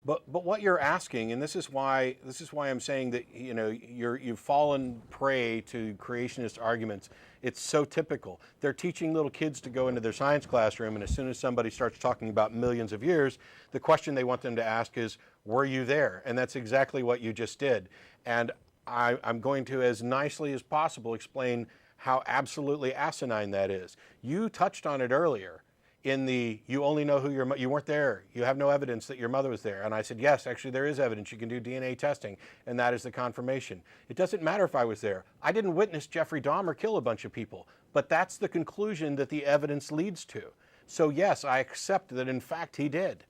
But what you're asking, and this is why I'm saying that you've fallen prey to creationist arguments. It's so typical. They're teaching little kids to go into their science classroom, and as soon as somebody starts talking about millions of years, the question they want them to ask is, "Were you there?" And that's exactly what you just did. And I'm going to, as nicely as possible, explain how absolutely asinine that is. You touched on it earlier. You only know who you weren't there. You have no evidence that your mother was there. And I said, yes, actually there is evidence. You can do DNA testing, and that is the confirmation. It doesn't matter if I was there. I didn't witness Jeffrey Dahmer kill a bunch of people, but that's the conclusion that the evidence leads to. So yes, I accept that in fact he did.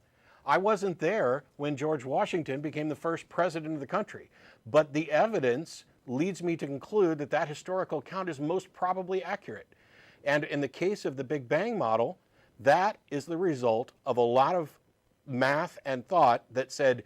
I wasn't there when George Washington became the first president of the country, but the evidence leads me to conclude that that historical account is most probably accurate. And in the case of the Big Bang model, that is the result of a lot of math and thought that said,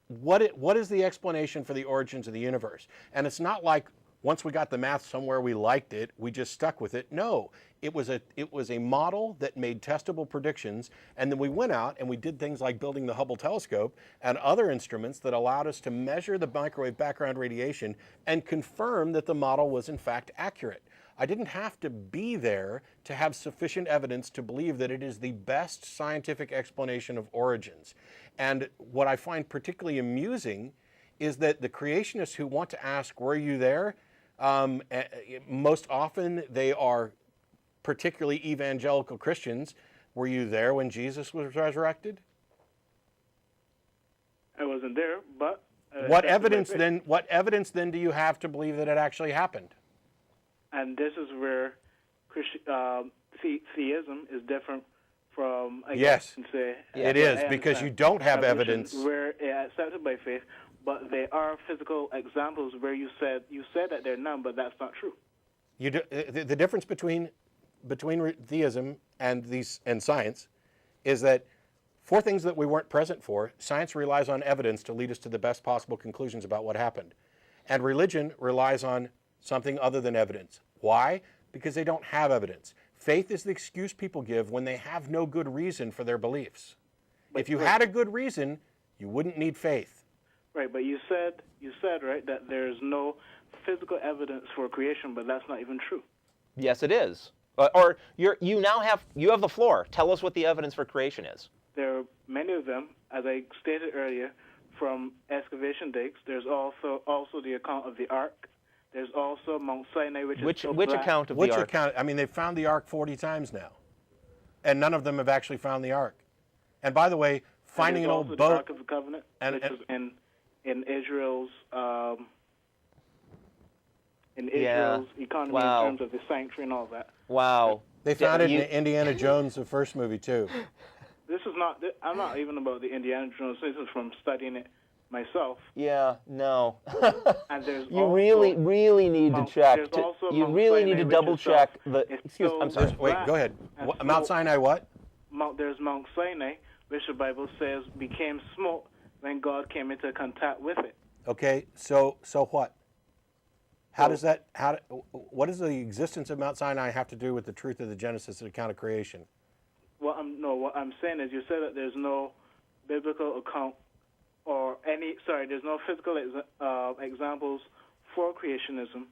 what is the explanation for the origins of the universe? And it's not like once we got the math somewhere we liked it, we just stuck with it. No, it was a model that made testable predictions, and then we went out and we did things like building the Hubble telescope and other instruments that allowed us to measure the microwave background radiation and confirm that the model was in fact accurate. I didn't have to be there to have sufficient evidence to believe that it is the best scientific explanation of origins. And what I find particularly amusing is that the creationists who want to ask, were you there? Most often they are particularly evangelical Christians. Were you there when Jesus was resurrected? I wasn't there, but... What evidence then do you have to believe that it actually happened? And this is where theism is different from, yes, say, it is, because you don't have evidence. Where it's accepted by faith, but there are physical examples where you said that there are none, but that's not true. The difference between theism and science is that for things that we weren't present for, science relies on evidence to lead us to the best possible conclusions about what happened. And religion relies on something other than evidence. Why? Because they don't have evidence. Faith is the excuse people give when they have no good reason for their beliefs. If you had a good reason, you wouldn't need faith. Right, but you said right that there's no physical evidence for creation, but that's not even true. Yes, it is. Or you have the floor. Tell us what the evidence for creation is. There are many of them, as I stated earlier, from excavation digs. There's also the account of the Ark. There's also Mount Sinai, which account of the Ark? I mean, they've found the Ark 40 times now, and none of them have actually found the Ark. And by the way, finding an old boat, the Ark of the Covenant, which is in Israel's economy in terms of the sanctuary and all that. Wow. They found it in Indiana Jones, the first movie too. This is not. I'm not even about the Indiana Jones. This is from studying it myself. Yeah, no. And there's you really need to check. You really need to double check the. Excuse me. I'm sorry. Wait, go ahead. Mount Sinai, what? There's Mount Sinai, which the Bible says became smoke when God came into contact with it. Okay, so what? What does the existence of Mount Sinai have to do with the truth of the Genesis account of creation? What I'm saying is, you said that there's no biblical account there's no physical examples for creationism,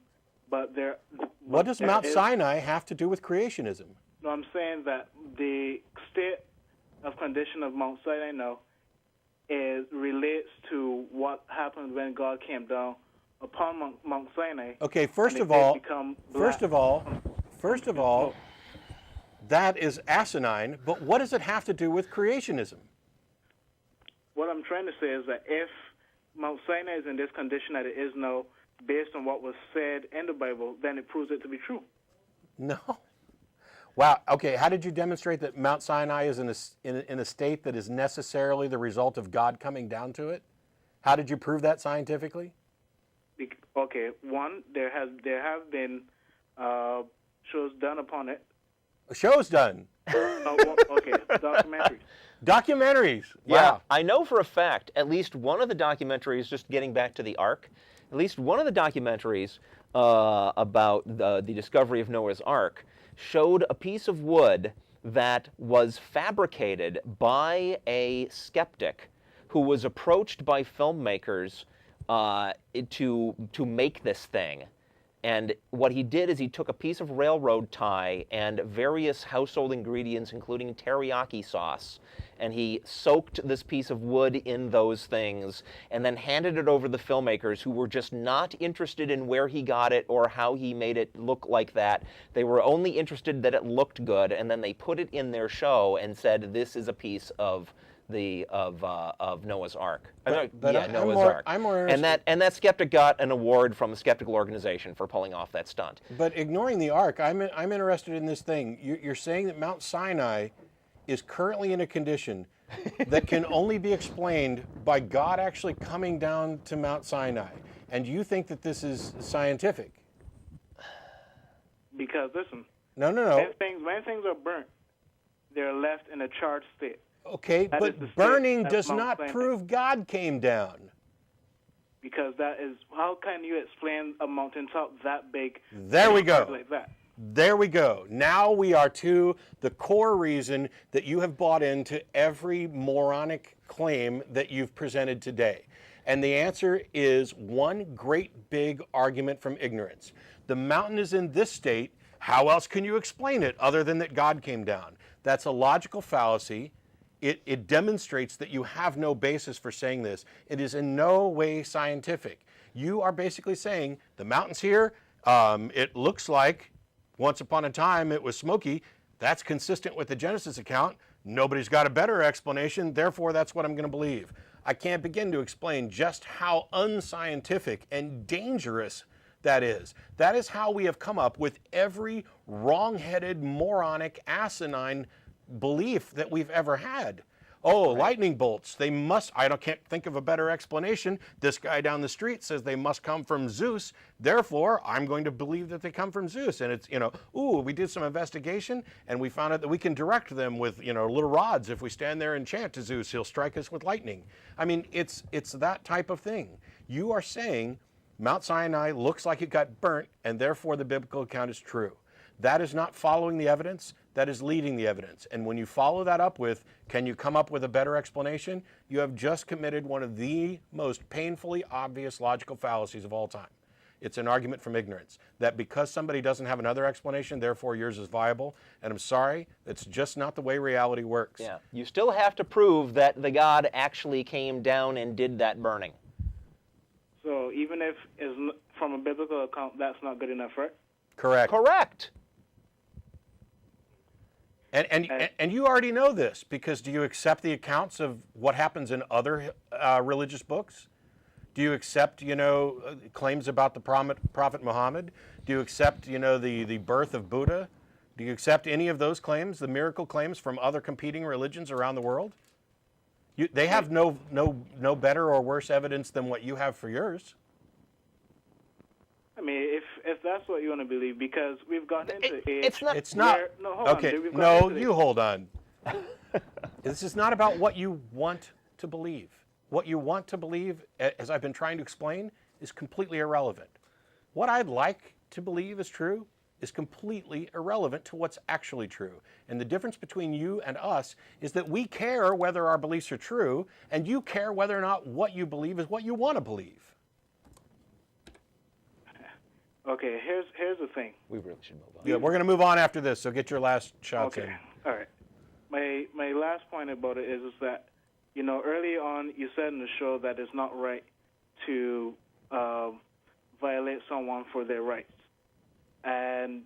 but there. What does Mount Sinai have to do with creationism? No, I'm saying that the state of condition of Mount Sinai now relates to what happened when God came down upon Mount Sinai. Okay, first of all, that is asinine, but what does it have to do with creationism? What I'm trying to say is that if Mount Sinai is in this condition that it is now, based on what was said in the Bible, then it proves it to be true. No. Wow. Okay. How did you demonstrate that Mount Sinai is in a state that is necessarily the result of God coming down to it? How did you prove that scientifically? Okay. One, there have been shows done upon it. Shows done. Okay. Documentaries. Documentaries. Wow. Yeah, I know for a fact, at least one of the documentaries, just getting back to the Ark, at least one of the documentaries about the discovery of Noah's Ark showed a piece of wood that was fabricated by a skeptic who was approached by filmmakers to make this thing. And what he did is he took a piece of railroad tie and various household ingredients, including teriyaki sauce, and he soaked this piece of wood in those things and then handed it over to the filmmakers, who were just not interested in where he got it or how he made it look like that. They were only interested that it looked good, and then they put it in their show and said, this is a piece of Noah's Ark. Noah's Ark. I'm more and that skeptic got an award from a skeptical organization for pulling off that stunt. But ignoring the Ark, I'm interested in this thing. You're saying that Mount Sinai is currently in a condition that can only be explained by God actually coming down to Mount Sinai, and you think that this is scientific? Because listen, No. when things are burnt, they're left in a charged state. Okay, That is the but state burning that does Mount not Sinai- prove God came down. Because that is, how can you explain a mountaintop that big? There we go. Like that. There we go. Now we are to the core reason that you have bought into every moronic claim that you've presented today. And the answer is one great big argument from ignorance. The mountain is in this state. How else can you explain it other than that God came down? That's a logical fallacy. It demonstrates that you have no basis for saying this. It is in no way scientific. You are basically saying the mountain's here. It looks like once upon a time it was smoky. That's consistent with the Genesis account. Nobody's got a better explanation. Therefore, that's what I'm going to believe. I can't begin to explain just how unscientific and dangerous that is. That is how we have come up with every wrong-headed, moronic, asinine belief that we've ever had. Oh, right. Lightning bolts, they must, can't think of a better explanation. This guy down the street says they must come from Zeus, therefore I'm going to believe that they come from Zeus. And it's, we did some investigation and we found out that we can direct them with, little rods. If we stand there and chant to Zeus, he'll strike us with lightning. I mean, it's that type of thing. You are saying Mount Sinai looks like it got burnt and therefore the biblical account is true. That is not following the evidence, that is leading the evidence. And when you follow that up with, can you come up with a better explanation? You have just committed one of the most painfully obvious logical fallacies of all time. It's an argument from ignorance, that because somebody doesn't have another explanation, therefore yours is viable. And I'm sorry, that's just not the way reality works. Yeah, you still have to prove that the God actually came down and did that burning. So even if it's from a biblical account, that's not good enough, right? Correct. Correct. And you already know this, because do you accept the accounts of what happens in other religious books? Do you accept, claims about the Prophet Muhammad? Do you accept, the birth of Buddha? Do you accept any of those claims, the miracle claims from other competing religions around the world? They have no better or worse evidence than what you have for yours. I mean, if that's what you want to believe, because we've gotten into age. It's not. No, hold okay. on. No, you hold on. This is not about what you want to believe. What you want to believe, as I've been trying to explain, is completely irrelevant. What I'd like to believe is true is completely irrelevant to what's actually true. And the difference between you and us is that we care whether our beliefs are true, and you care whether or not what you believe is what you want to believe. Okay, here's the thing. We really should move on. Yeah, we're going to move on after this, so get your last shots in. Okay, all right. My last point about it is that, early on you said in the show that it's not right to violate someone for their rights. And,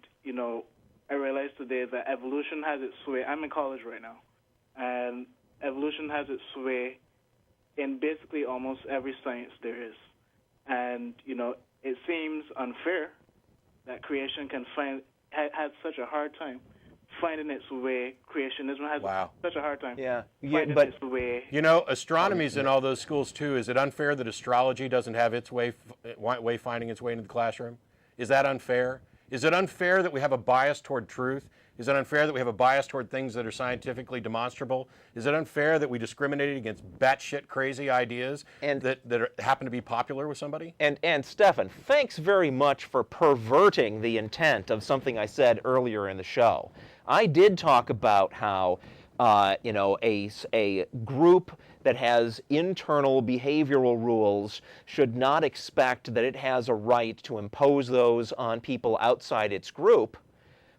I realized today that evolution has its sway. I'm in college right now. And evolution has its sway in basically almost every science there is. And, it seems unfair that creation had such a hard time finding its way. Creationism has such a hard time finding its way. Astronomy's in all those schools too. Is it unfair that astrology doesn't have its way finding its way into the classroom? Is that unfair? Is it unfair that we have a bias toward truth? Is it unfair that we have a bias toward things that are scientifically demonstrable? Is it unfair that we discriminate against batshit crazy ideas that happen to be popular with somebody? And Stefan, thanks very much for perverting the intent of something I said earlier in the show. I did talk about how a group that has internal behavioral rules should not expect that it has a right to impose those on people outside its group.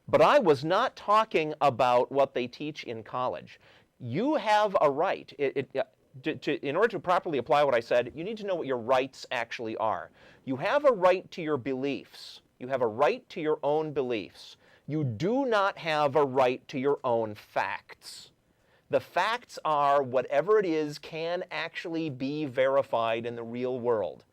But I was not talking about what they teach in college. You have a right. In order to properly apply what I said, you need to know what your rights actually are. You have a right to your beliefs. You have a right to your own beliefs. You do not have a right to your own facts. The facts are whatever it is can actually be verified in the real world.